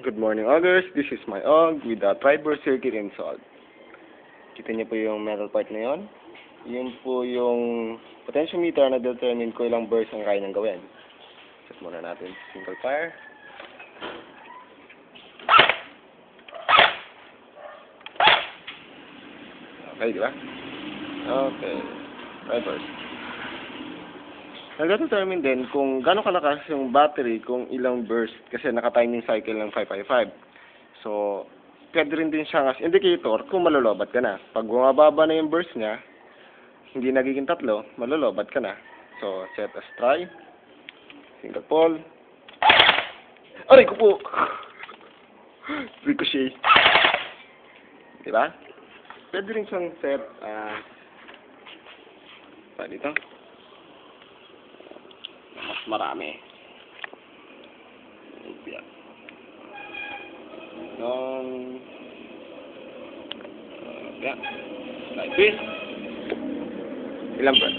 Good morning, August. This is my Og with the tri-burst circuit installed. Kita niyo po yung metal part na yun? Yun po yung potentiometer na determine ko ilang burst ang kaya nang gawin. Set muna natin single fire. Okay, di ba? Okay. Tri-burst. Nag-determine din kung gano'ng kalakas yung battery kung ilang burst kasi naka-timing cycle ng 555. So, pwede rin din siyang as indicator kung malolobat ka na. Pag bumababa na yung burst niya, hindi nagiging 3, malolobat ka na. So, set as try. Single pole. Aray ko po! Ricochet. Diba? Pwede rin siyang set pa dito. Mas marami. Yeah. Like this. Ilang ba?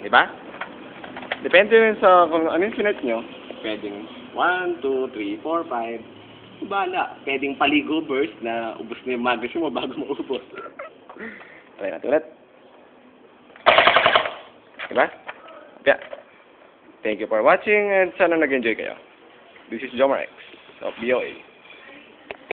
Diba? Depende rin sa kung ano yung sinet nyo. Pwedeng 1, 2, 3, 4, 5. Bala. Pwedeng paligo burst na ubos na yung magazine mo bago maubos. Try natin ulit. Diba? Yeah. Thank you for watching and sana nag-enjoy kayo. This is Jomarex of BOA.